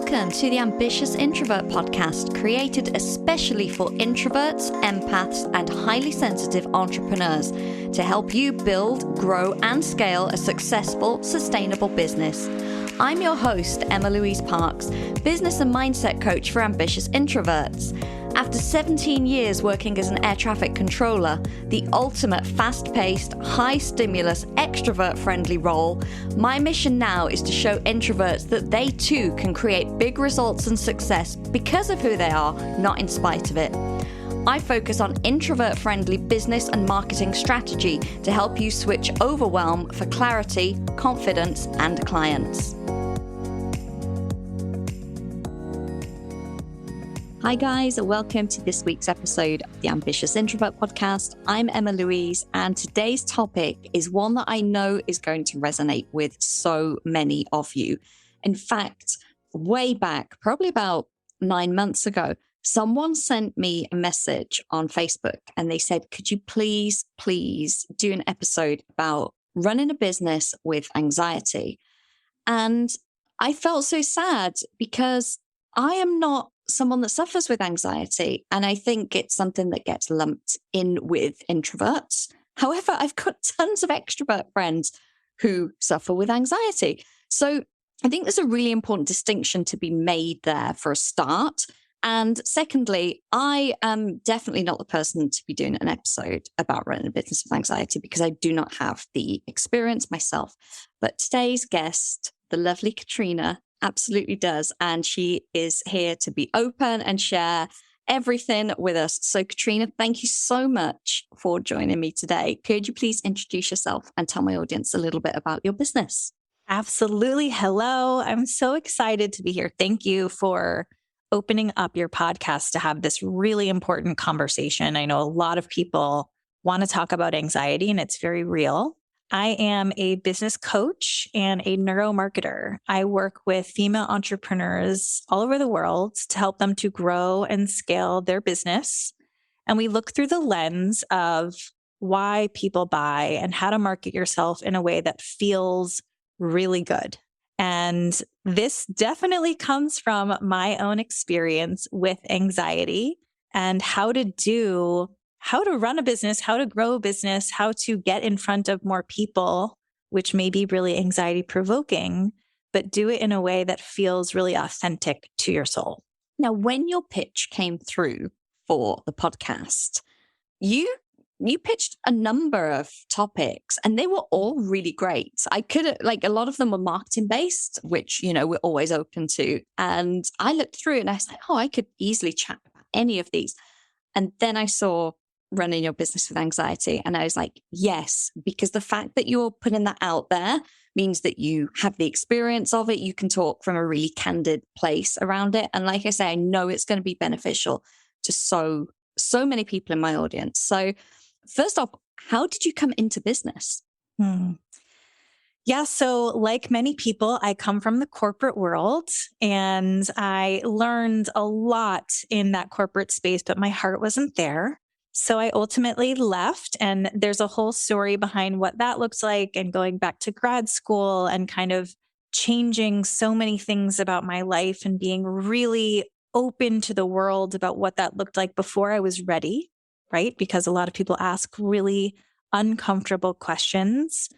Welcome to the Ambitious Introvert podcast, created especially for introverts, empaths, and highly sensitive entrepreneurs to help you build, grow, and scale a successful, sustainable business. I'm your host, Emma-Louise Parks, business and mindset coach for ambitious introverts. After 17 years working as an air traffic controller, the ultimate fast-paced, high-stimulus, extrovert-friendly role, my mission now is to show introverts that they too can create big results and success because of who they are, not in spite of it. I focus on introvert-friendly business and marketing strategy to help you switch overwhelm for clarity, confidence, and clients. Hi guys, welcome to this week's episode of the Ambitious Introvert podcast. I'm Emma-Louise, and today's topic is one that I know is going to resonate with so many of you. In fact, way back, probably about 9 months ago, someone sent me a message on Facebook and they said, could you please do an episode about running a business with anxiety? And I felt so sad because I am not someone that suffers with anxiety. And I think it's something that gets lumped in with introverts. However, I've got tons of extrovert friends who suffer with anxiety. So I think there's a really important distinction to be made there for a start. And secondly, I am definitely not the person to be doing an episode about running a business with anxiety because I do not have the experience myself. But today's guest, the lovely Katrina, absolutely does. And she is here to be open and share everything with us. So Katrina, thank you so much for joining me today. Could you please introduce yourself and tell my audience a little bit about your business? Absolutely. Hello. I'm so excited to be here. Thank you for opening up your podcast to have this really important conversation. I know a lot of people want to talk about anxiety and it's very real. I am a business coach and a neuromarketer. I work with female entrepreneurs all over the world to help them to grow and scale their business. And we look through the lens of why people buy and how to market yourself in a way that feels really good. And this definitely comes from my own experience with anxiety and how to run a business, how to grow a business, how to get in front of more people, which may be really anxiety provoking, but do it in a way that feels really authentic to your soul. Now, when your pitch came through for the podcast, you pitched a number of topics and they were all really great. A lot of them were marketing based, which, we're always open to. And I looked through and I was like, I could easily chat about any of these. And then I saw running your business with anxiety. And I was like, yes, because the fact that you're putting that out there means that you have the experience of it. You can talk from a really candid place around it. And like I say, I know it's going to be beneficial to so many people in my audience. So first off, how did you come into business? Yeah, so like many people, I come from the corporate world and I learned a lot in that corporate space, but my heart wasn't there. So I ultimately left, and there's a whole story behind what that looks like and going back to grad school and kind of changing so many things about my life and being really open to the world about what that looked like before I was ready, right? Because a lot of people ask really uncomfortable questions.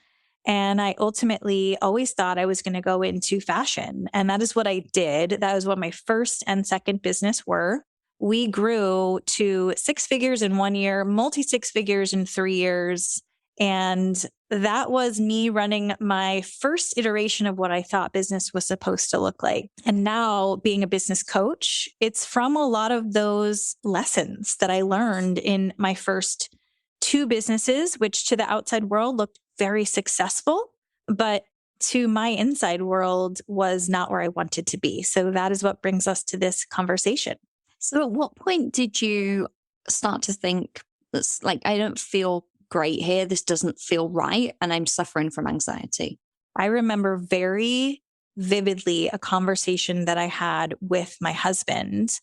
And I ultimately always thought I was going to go into fashion. And that is what I did. That was what my first and second business were. We grew to 6 figures in 1 year, multi-6 figures in 3 years. And that was me running my first iteration of what I thought business was supposed to look like. And now being a business coach, it's from a lot of those lessons that I learned in my first 2 businesses, which to the outside world looked very successful, but to my inside world was not where I wanted to be. So that is what brings us to this conversation. So at what point did you start to think, that's like, I don't feel great here. This doesn't feel right. And I'm suffering from anxiety. I remember very vividly a conversation that I had with my husband,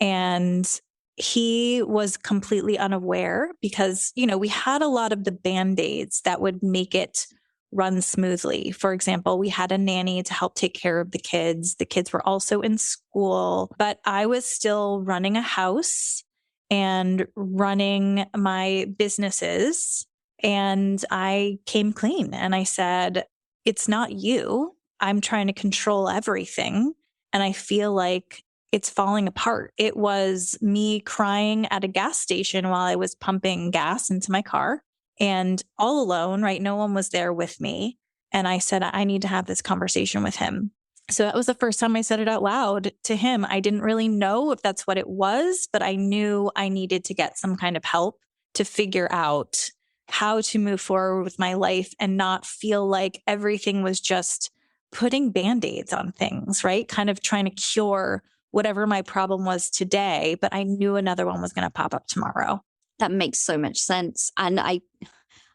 and he was completely unaware because, we had a lot of the Band-Aids that would make it run smoothly. For example, we had a nanny to help take care of the kids. The kids were also in school, but I was still running a house and running my businesses. And I came clean and I said, it's not you. I'm trying to control everything. And I feel like it's falling apart. It was me crying at a gas station while I was pumping gas into my car and all alone, right? No one was there with me. And I said, I need to have this conversation with him. So that was the first time I said it out loud to him. I didn't really know if that's what it was, but I knew I needed to get some kind of help to figure out how to move forward with my life and not feel like everything was just putting Band-Aids on things, right? Kind of trying to cure whatever my problem was today, but I knew another one was going to pop up tomorrow. That makes so much sense. And I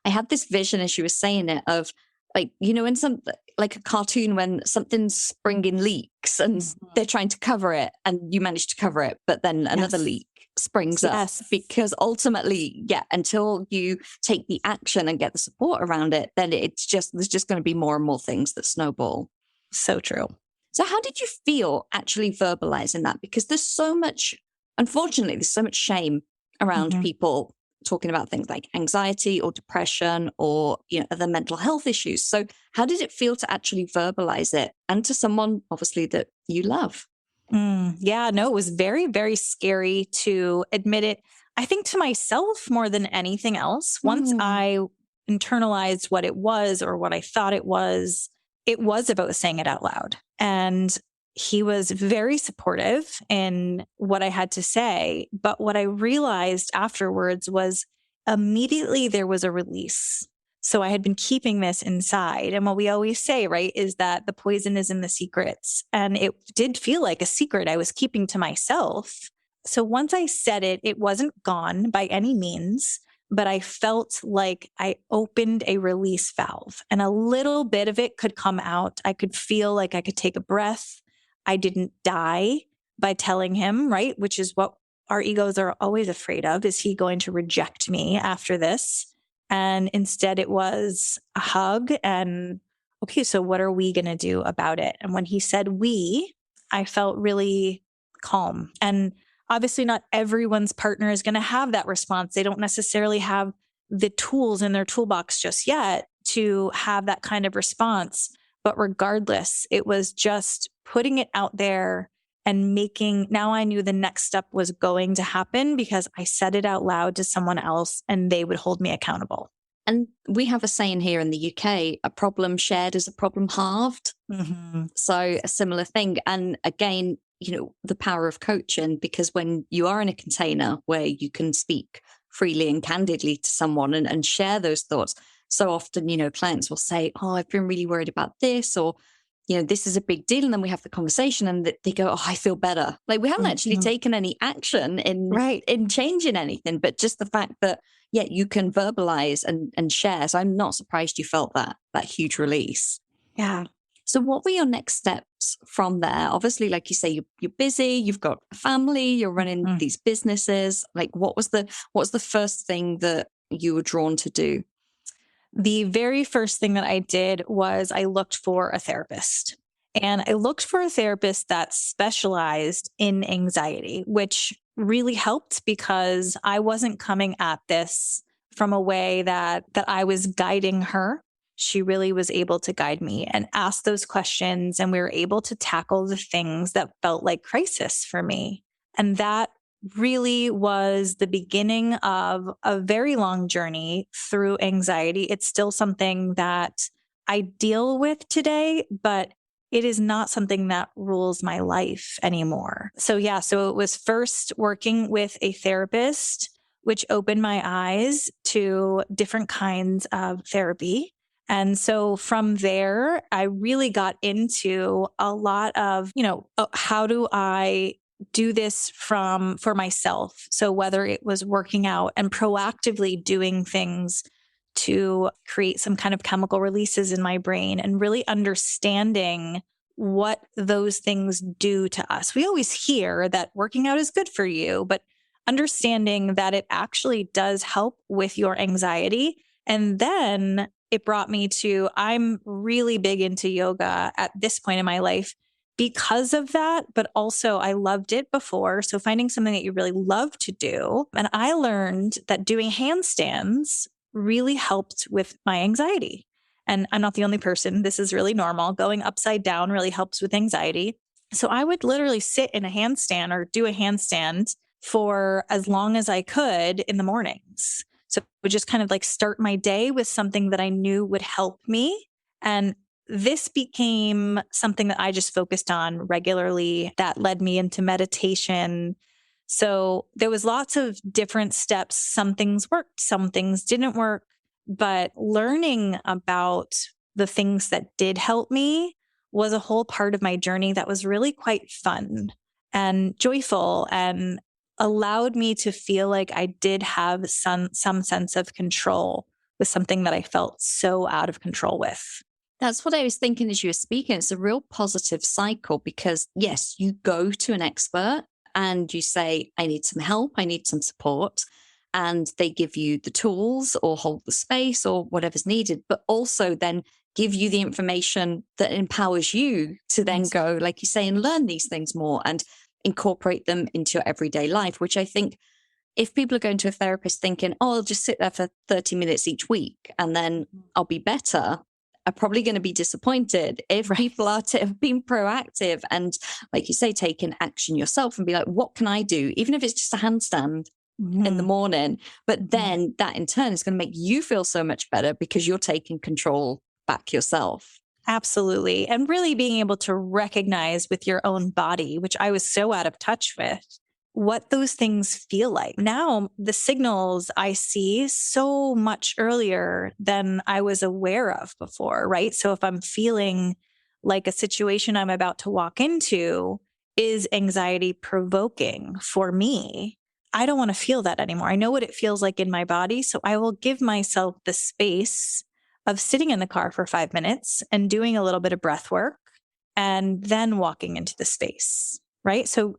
had this vision as you were saying it of like, in some like a cartoon when something's springing leaks and they're trying to cover it and you manage to cover it, but then another leak springs up because ultimately, until you take the action and get the support around it, then there's just going to be more and more things that snowball. So true. So how did you feel actually verbalizing that? Because unfortunately, there's so much shame around people talking about things like anxiety or depression or, other mental health issues. So how did it feel to actually verbalize it and to someone obviously that you love? It was very, very scary to admit it. I think to myself more than anything else. Once I internalized what it was or what I thought it was about saying it out loud. And he was very supportive in what I had to say. But what I realized afterwards was immediately there was a release. So I had been keeping this inside. And what we always say, right, is that the poison is in the secrets. And it did feel like a secret I was keeping to myself. So once I said it, it wasn't gone by any means, but I felt like I opened a release valve and a little bit of it could come out. I could feel like I could take a breath. I didn't die by telling him, right? Which is what our egos are always afraid of. Is he going to reject me after this? And instead it was a hug and, okay, so what are we going to do about it? And when he said we, I felt really calm. And obviously not everyone's partner is going to have that response. They don't necessarily have the tools in their toolbox just yet to have that kind of response. But regardless, it was just putting it out there and now I knew the next step was going to happen because I said it out loud to someone else and they would hold me accountable. And we have a saying here in the UK, a problem shared is a problem halved. So a similar thing. And again, the power of coaching, because when you are in a container where you can speak freely and candidly to someone and share those thoughts, so often, clients will say, oh, I've been really worried about this, or, this is a big deal. And then we have the conversation and they go, oh, I feel better. Like we haven't actually taken any action in changing anything, but just the fact that, you can verbalize and share. So I'm not surprised you felt that huge release. Yeah. So what were your next steps from there? Obviously, like you say, you're busy, you've got a family, you're running these businesses. Like what was the first thing that you were drawn to do? The very first thing that I did was I looked for a therapist. And I looked for a therapist that specialized in anxiety, which really helped because I wasn't coming at this from a way that I was guiding her. She really was able to guide me and ask those questions. And we were able to tackle the things that felt like crisis for me. And that really was the beginning of a very long journey through anxiety. It's still something that I deal with today, but it is not something that rules my life anymore. So it was first working with a therapist, which opened my eyes to different kinds of therapy. And so from there, I really got into a lot of, how do I do this for myself? So whether it was working out and proactively doing things to create some kind of chemical releases in my brain and really understanding what those things do to us. We always hear that working out is good for you, but understanding that it actually does help with your anxiety. And then it brought me to, I'm really big into yoga at this point in my life because of that, but also I loved it before. So finding something that you really love to do. And I learned that doing handstands really helped with my anxiety. And I'm not the only person. This is really normal. Going upside down really helps with anxiety. So I would literally sit in a handstand or do a handstand for as long as I could in the mornings. So I would just kind of like start my day with something that I knew would help me. And this became something that I just focused on regularly. That led me into meditation. So there was lots of different steps. Some things worked, some things didn't work, but learning about the things that did help me was a whole part of my journey that was really quite fun and joyful and allowed me to feel like I did have some sense of control with something that I felt so out of control with. That's what I was thinking as you were speaking. It's a real positive cycle because, yes, you go to an expert and you say, I need some help, I need some support. And they give you the tools or hold the space or whatever's needed, but also then give you the information that empowers you to then go, like you say, and learn these things more and incorporate them into your everyday life, which I think if people are going to a therapist thinking, oh, I'll just sit there for 30 minutes each week and then I'll be better, are probably going to be disappointed. If people are being proactive and, like you say, taking action yourself and be like, what can I do? Even if it's just a handstand in the morning, but then that in turn is going to make you feel so much better because you're taking control back yourself. Absolutely. And really being able to recognize with your own body, which I was so out of touch with, what those things feel like. Now, the signals I see so much earlier than I was aware of before, right? So if I'm feeling like a situation I'm about to walk into is anxiety provoking for me, I don't want to feel that anymore. I know what it feels like in my body. So I will give myself the space of sitting in the car for 5 minutes and doing a little bit of breath work and then walking into the space, right? So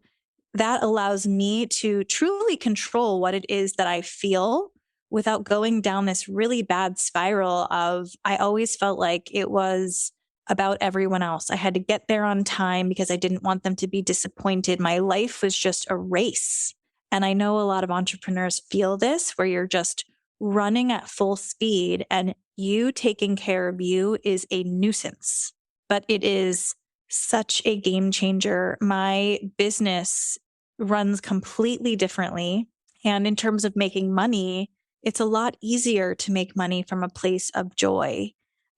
that allows me to truly control what it is that I feel without going down this really bad spiral of, I always felt like it was about everyone else. I had to get there on time because I didn't want them to be disappointed. My life was just a race. And I know a lot of entrepreneurs feel this, where you're just running at full speed and you taking care of you is a nuisance, but it is such a game changer. My business runs completely differently. And in terms of making money, it's a lot easier to make money from a place of joy.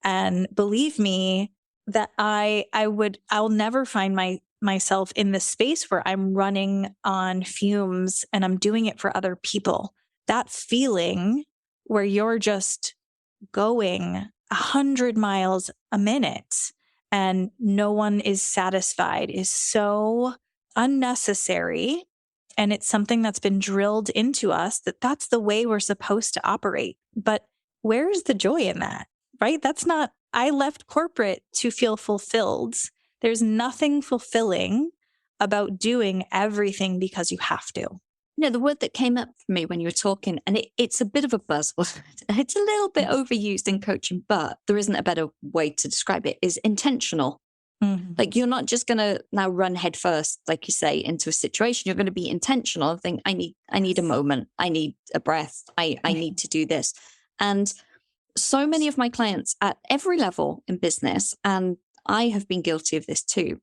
And believe me that I'll never find myself in this space where I'm running on fumes and I'm doing it for other people. That feeling where you're just going 100 miles a minute and no one is satisfied is so unnecessary. And it's something that's been drilled into us that that's the way we're supposed to operate. But where is the joy in that, right? That's not, I left corporate to feel fulfilled. There's nothing fulfilling about doing everything because you have to. You know, the word that came up for me when you were talking, and it's a bit of a buzzword, it's a little bit overused in coaching, but there isn't a better way to describe it, is intentional. Mm-hmm. Like you're not just going to now run headfirst, like you say, into a situation. You're going to be intentional and think, I need a moment. I need a breath. I need to do this. And so many of my clients at every level in business, and I have been guilty of this too.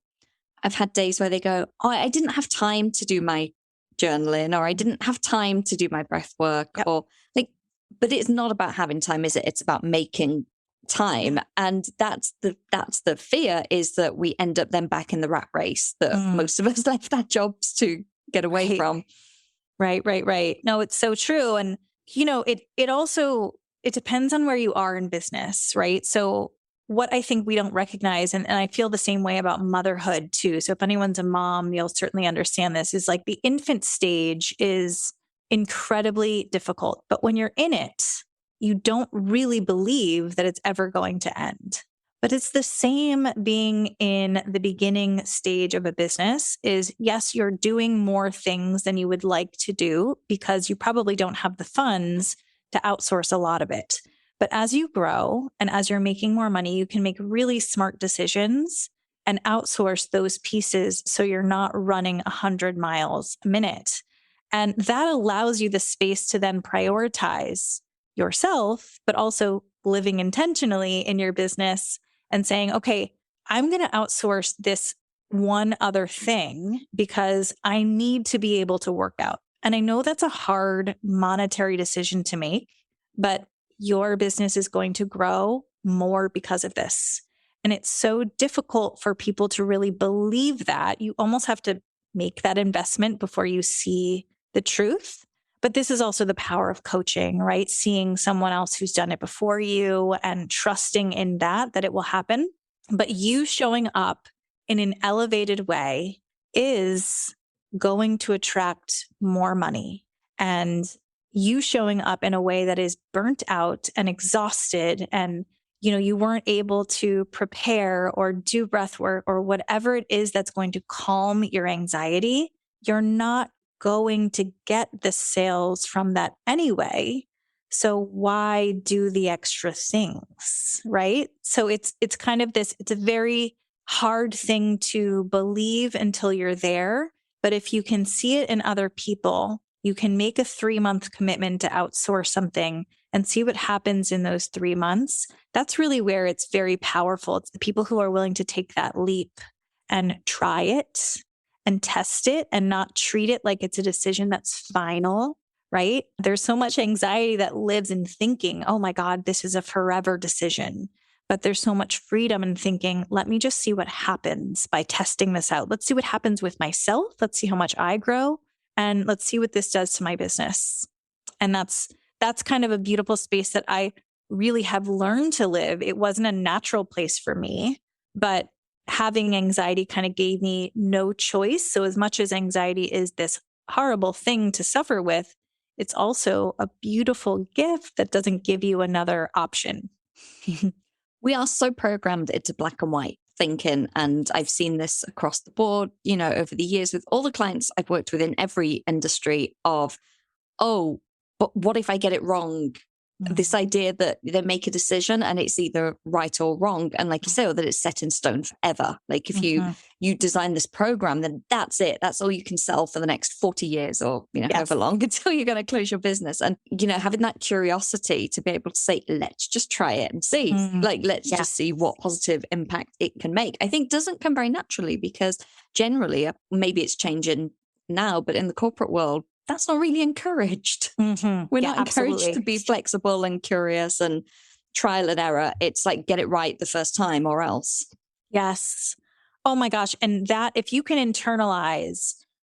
I've had days where they go, oh, I didn't have time to do my journaling, or I didn't have time to do my breath work, or like, but it's not about having time, is it? It's about making time. And that's the fear, is that we end up then back in the rat race that most of us left our jobs to get away from. Right. No, it's so true. And, you know, it also, it depends on where you are in business, right? So what I think we don't recognize, and I feel the same way about motherhood too. So if anyone's a mom, you'll certainly understand this, is like the infant stage is incredibly difficult. But when you're in it, you don't really believe that it's ever going to end. But it's the same being in the beginning stage of a business is, yes, you're doing more things than you would like to do because you probably don't have the funds to outsource a lot of it. But as you grow and as you're making more money, you can make really smart decisions and outsource those pieces so you're not running 100 miles a minute. And that allows you the space to then prioritize yourself, but also living intentionally in your business and saying, okay, I'm going to outsource this one other thing because I need to be able to work out. And I know that's a hard monetary decision to make, but your business is going to grow more because of this. And it's so difficult for people to really believe that. You almost have to make that investment before you see the truth. But this is also the power of coaching, right? Seeing someone else who's done it before you and trusting in that it will happen. But you showing up in an elevated way is going to attract more money. And you showing up in a way that is burnt out and exhausted and you weren't able to prepare or do breath work or whatever it is that's going to calm your anxiety, you're not going to get the sales from that anyway. So why do the extra things, right? So it's kind of this, it's a very hard thing to believe until you're there. But if you can see it in other people, you can make a 3-month commitment to outsource something and see what happens in those 3 months. That's really where it's very powerful. It's the people who are willing to take that leap and try it and test it and not treat it like it's a decision that's final, right? There's so much anxiety that lives in thinking, oh my God, this is a forever decision. But there's so much freedom in thinking, let me just see what happens by testing this out. Let's see what happens with myself. Let's see how much I grow. And let's see what this does to my business. And that's kind of a beautiful space that I really have learned to live. It wasn't a natural place for me, but having anxiety kind of gave me no choice. So as much as anxiety is this horrible thing to suffer with, it's also a beautiful gift that doesn't give you another option. We are so programmed into black and white thinking. And I've seen this across the board, over the years with all the clients I've worked with in every industry of, oh, but what if I get it wrong? This idea that they make a decision and it's either right or wrong. And like you say, or that it's set in stone forever. Like if you design this program, then that's it. That's all you can sell for the next 40 years or, however long until you're going to close your business. And, having that curiosity to be able to say, let's just try it and see, let's just see what positive impact it can make. I think doesn't come very naturally because generally, maybe it's changing now, but in the corporate world, that's not really encouraged. We're not encouraged to be flexible and curious and trial and error. It's like, get it right the first time or else. Yes. Oh my gosh. And that if you can internalize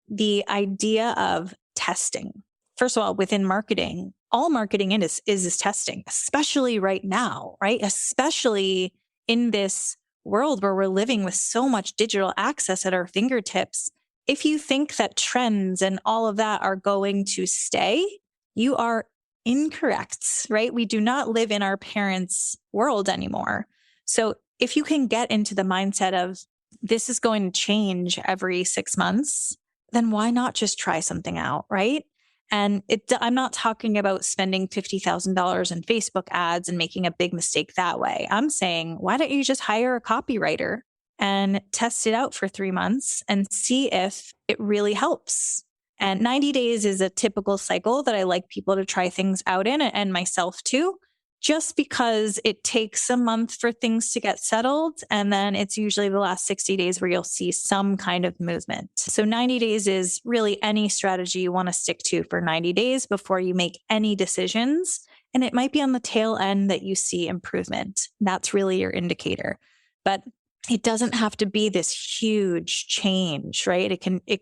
the idea of testing, first of all, within marketing, all marketing is testing, especially right now, right? Especially in this world where we're living with so much digital access at our fingertips. If you think that trends and all of that are going to stay, you are incorrect, right? We do not live in our parents' world anymore. So if you can get into the mindset of this is going to change every 6 months, then why not just try something out, right? And I'm not talking about spending $50,000 in Facebook ads and making a big mistake that way. I'm saying, why don't you just hire a copywriter and test it out for 3 months and see if it really helps. And 90 days is a typical cycle that I like people to try things out in, and myself too, just because it takes a month for things to get settled. And then it's usually the last 60 days where you'll see some kind of movement. So 90 days is really any strategy you want to stick to for 90 days before you make any decisions. And it might be on the tail end that you see improvement. That's really your indicator. But it doesn't have to be this huge change, right? You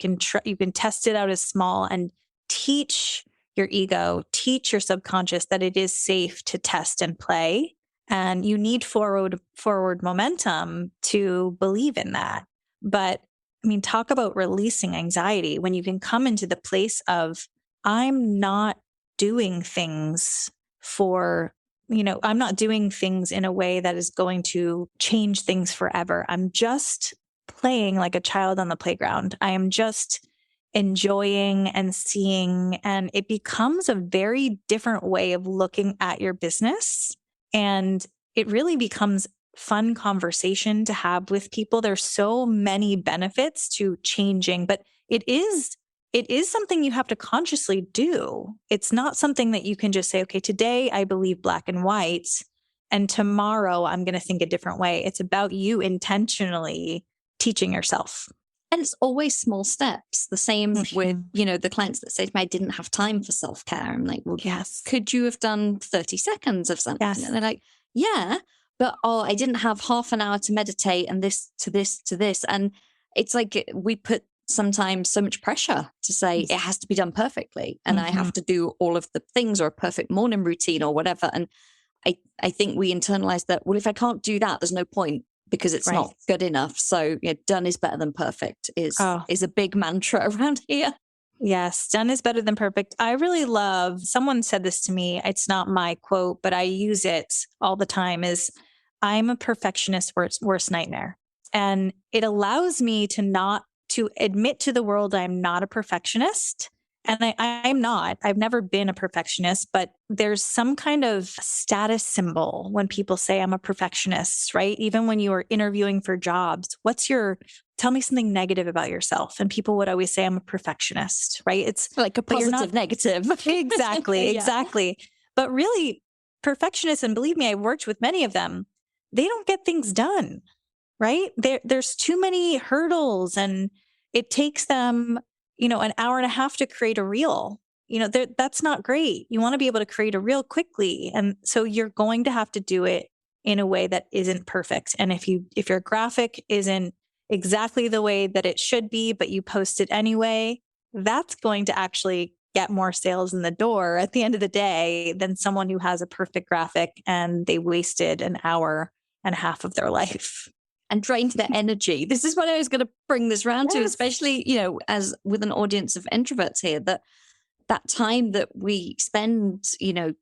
can test it out as small and teach your ego, teach your subconscious that it is safe to test and play. And you need forward momentum to believe in that. But talk about releasing anxiety when you can come into the place of, I'm not doing things I'm not doing things in a way that is going to change things forever. I'm just playing like a child on the playground. I am just enjoying and seeing, and it becomes a very different way of looking at your business And it really becomes fun conversation to have with people. There's so many benefits to changing, but it is something you have to consciously do. It's not something that you can just say, okay, today I believe black and white, and tomorrow I'm going to think a different way. It's about you intentionally teaching yourself. And it's always small steps. The same with, Mhm. the clients that say to me, I didn't have time for self-care. I'm like, well, Yes. could you have done 30 seconds of something? Yes. And they're like, yeah, but I didn't have half an hour to meditate and this to this to this. And it's like we put sometimes so much pressure to say it has to be done perfectly. And I have to do all of the things or a perfect morning routine or whatever. And I think we internalize that, well, if I can't do that, there's no point because it's not good enough. So done is better than perfect is a big mantra around here. Yes, done is better than perfect. I really love, someone said this to me. It's not my quote, but I use it all the time is I'm a perfectionist's worst nightmare. And it allows me to admit to the world I'm not a perfectionist. And I'm not. I've never been a perfectionist, but there's some kind of status symbol when people say I'm a perfectionist, right? Even when you are interviewing for jobs, tell me something negative about yourself. And people would always say, I'm a perfectionist, right? It's like a positive, negative. Exactly, exactly. But really, perfectionists, and believe me, I've worked with many of them, they don't get things done, right? There's too many hurdles and it takes them, an hour and a half to create a reel. That's not great. You want to be able to create a reel quickly. And so you're going to have to do it in a way that isn't perfect. And if your graphic isn't exactly the way that it should be, but you post it anyway, that's going to actually get more sales in the door at the end of the day than someone who has a perfect graphic and they wasted an hour and a half of their life. And drained their energy. This is what I was going to bring this round to, especially, as with an audience of introverts here, that time that we spend,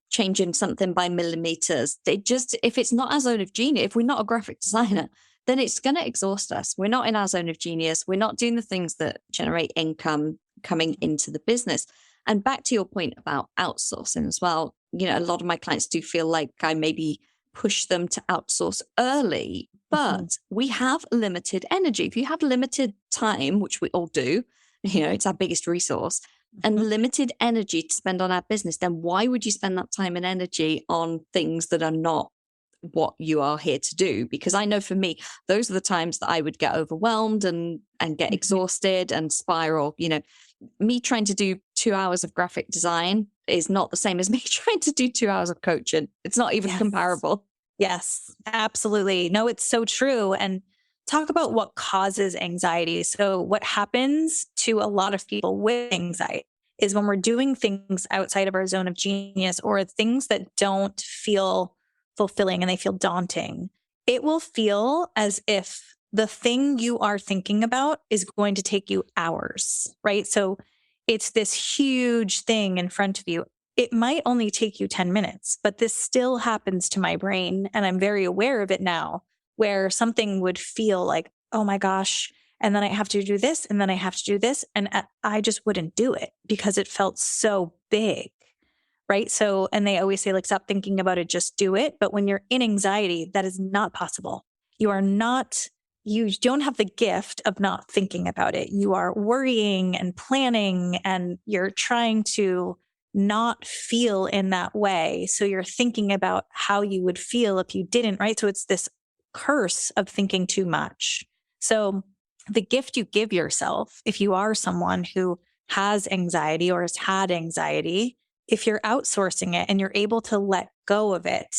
changing something by millimeters, if it's not our zone of genius, if we're not a graphic designer, then it's going to exhaust us. We're not in our zone of genius. We're not doing the things that generate income coming into the business. And back to your point about outsourcing as well, a lot of my clients do feel like I maybe push them to outsource early, but we have limited energy. If you have limited time, which we all do, it's our biggest resource, and limited energy to spend on our business, then why would you spend that time and energy on things that are not what you are here to do? Because I know for me, those are the times that I would get overwhelmed and get exhausted and spiral. Me trying to do 2 hours of graphic design is not the same as me trying to do 2 hours of coaching. It's not even comparable. Yes, absolutely. No, it's so true. And talk about what causes anxiety. So what happens to a lot of people with anxiety is when we're doing things outside of our zone of genius or things that don't feel fulfilling and they feel daunting, it will feel as if the thing you are thinking about is going to take you hours, right? So it's this huge thing in front of you. It might only take you 10 minutes, but this still happens to my brain. And I'm very aware of it now, where something would feel like, oh my gosh, and then I have to do this, and then I have to do this. And I just wouldn't do it because it felt so big, right? So, and they always say, like, stop thinking about it, just do it. But when you're in anxiety, that is not possible. You don't have the gift of not thinking about it. You are worrying and planning, and you're trying to not feel in that way. So you're thinking about how you would feel if you didn't, right? So it's this curse of thinking too much. So the gift you give yourself, if you are someone who has anxiety or has had anxiety, if you're outsourcing it and you're able to let go of it,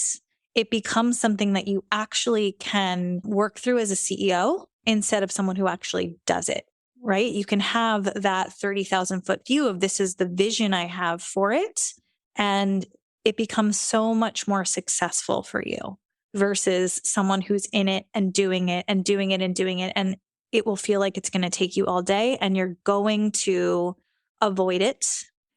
it becomes something that you actually can work through as a CEO instead of someone who actually does it. Right? You can have that 30,000 foot view of this is the vision I have for it. And it becomes so much more successful for you versus someone who's in it and doing it and doing it and doing it. And it will feel like it's going to take you all day and you're going to avoid it.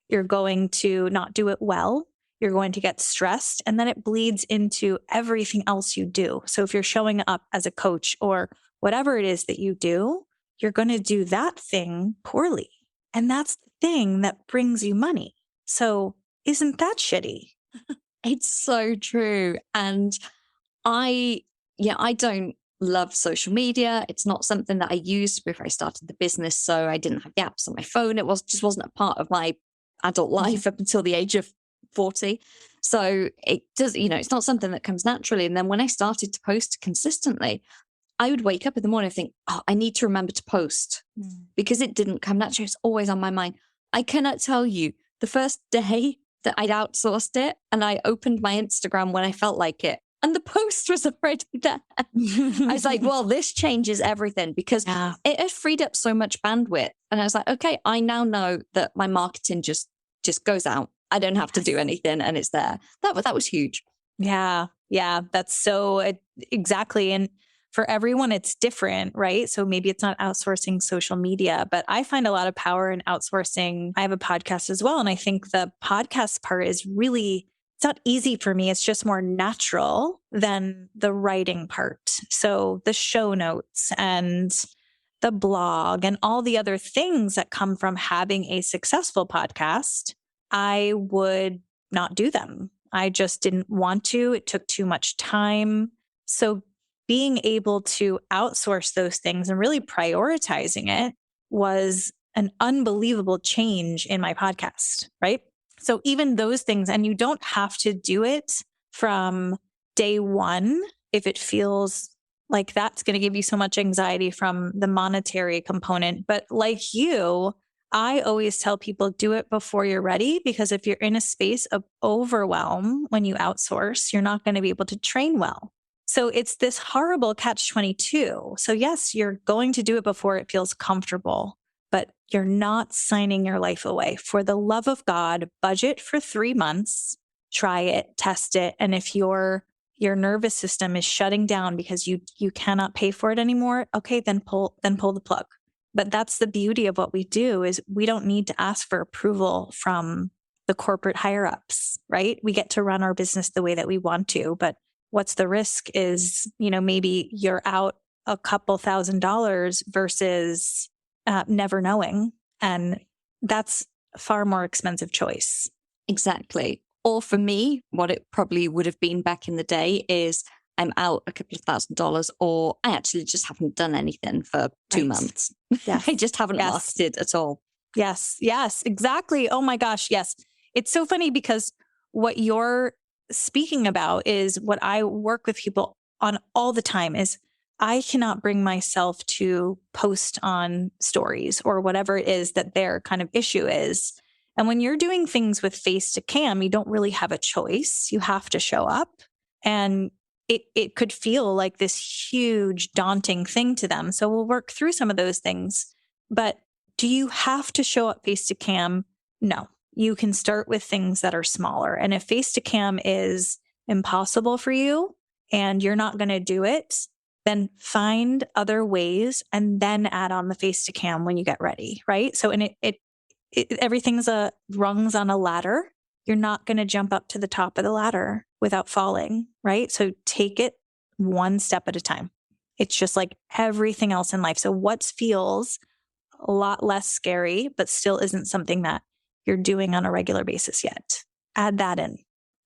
You're going to not do it well. You're going to get stressed. And then it bleeds into everything else you do. So if you're showing up as a coach or whatever it is that you do, you're going to do that thing poorly. And that's the thing that brings you money. So isn't that shitty? It's so true. And I don't love social media. It's not something that I used before I started the business. So I didn't have the apps on my phone. It just wasn't a part of my adult life up until the age of 40. So it does, it's not something that comes naturally. And then when I started to post consistently, I would wake up in the morning and think, oh, I need to remember to post because it didn't come naturally. It's always on my mind. I cannot tell you the first day that I'd outsourced it and I opened my Instagram when I felt like it. And the post was already there. I was like, well, this changes everything because it has freed up so much bandwidth. And I was like, okay, I now know that my marketing just goes out. I don't have to do anything and it's there. That was huge. Yeah. That's so exactly. And for everyone, it's different, right? So maybe it's not outsourcing social media, but I find a lot of power in outsourcing. I have a podcast as well. And I think the podcast part is really, it's not easy for me. It's just more natural than the writing part. So the show notes and the blog and all the other things that come from having a successful podcast, I would not do them. I just didn't want to. It took too much time. So being able to outsource those things and really prioritizing it was an unbelievable change in my podcast, right? So even those things, and you don't have to do it from day one if it feels like that's going to give you so much anxiety from the monetary component. But like you, I always tell people do it before you're ready, because if you're in a space of overwhelm when you outsource, you're not going to be able to train well. So it's this horrible catch-22. So yes, you're going to do it before it feels comfortable, but you're not signing your life away. For the love of God, budget for 3 months, try it, test it. And if your nervous system is shutting down because you cannot pay for it anymore, okay, then pull the plug. But that's the beauty of what we do is we don't need to ask for approval from the corporate higher ups, right? We get to run our business the way that we want to, but what's the risk is, maybe you're out a couple $1,000s versus never knowing. And that's a far more expensive choice. Exactly. Or for me, what it probably would have been back in the day is I'm out a couple of $1,000s, or I actually just haven't done anything for 2 months. Yes. I just haven't marketed at all. Yes, exactly. Oh my gosh. Yes. It's so funny because what you're speaking about is what I work with people on all the time is I cannot bring myself to post on stories or whatever it is that their kind of issue is. And when you're doing things with face to cam, you don't really have a choice. You have to show up, and it could feel like this huge daunting thing to them. So we'll work through some of those things. But do you have to show up face to cam? No. You can start with things that are smaller. And if face to cam is impossible for you and you're not going to do it, then find other ways and then add on the face to cam when you get ready, right? So, and everything's rungs on a ladder. You're not going to jump up to the top of the ladder without falling, right? So take it one step at a time. It's just like everything else in life. So what feels a lot less scary, but still isn't something that you're doing on a regular basis yet. Add that in,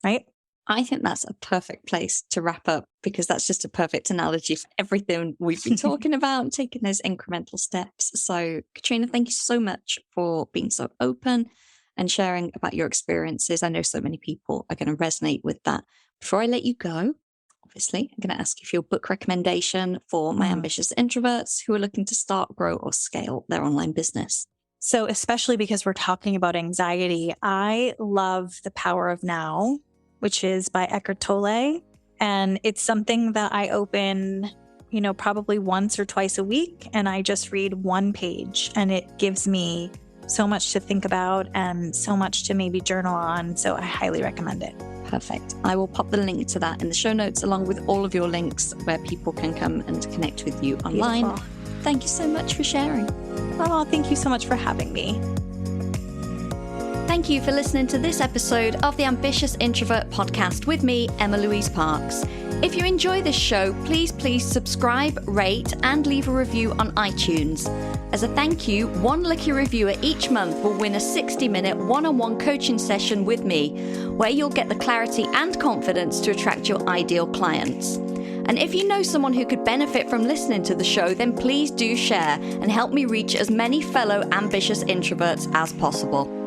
right? I think that's a perfect place to wrap up, because that's just a perfect analogy for everything we've been talking about, taking those incremental steps. So Katrina, thank you so much for being so open and sharing about your experiences. I know so many people are going to resonate with that. Before I let you go, obviously, I'm going to ask you for your book recommendation for my ambitious introverts who are looking to start, grow, or scale their online business. So especially because we're talking about anxiety, I love The Power of Now, which is by Eckhart Tolle. And it's something that I open, probably once or twice a week. And I just read one page, and it gives me so much to think about and so much to maybe journal on. So I highly recommend it. Perfect. I will pop the link to that in the show notes, along with all of your links where people can come and connect with you online. Beautiful. Thank you so much for sharing. Oh, thank you so much for having me. Thank you for listening to this episode of the Ambitious Introvert podcast with me, Emma-Louise Parks. If you enjoy this show, please subscribe, rate, and leave a review on iTunes. As a thank you, one lucky reviewer each month will win a 60-minute one-on-one coaching session with me, where you'll get the clarity and confidence to attract your ideal clients. And if you know someone who could benefit from listening to the show, then please do share and help me reach as many fellow ambitious introverts as possible.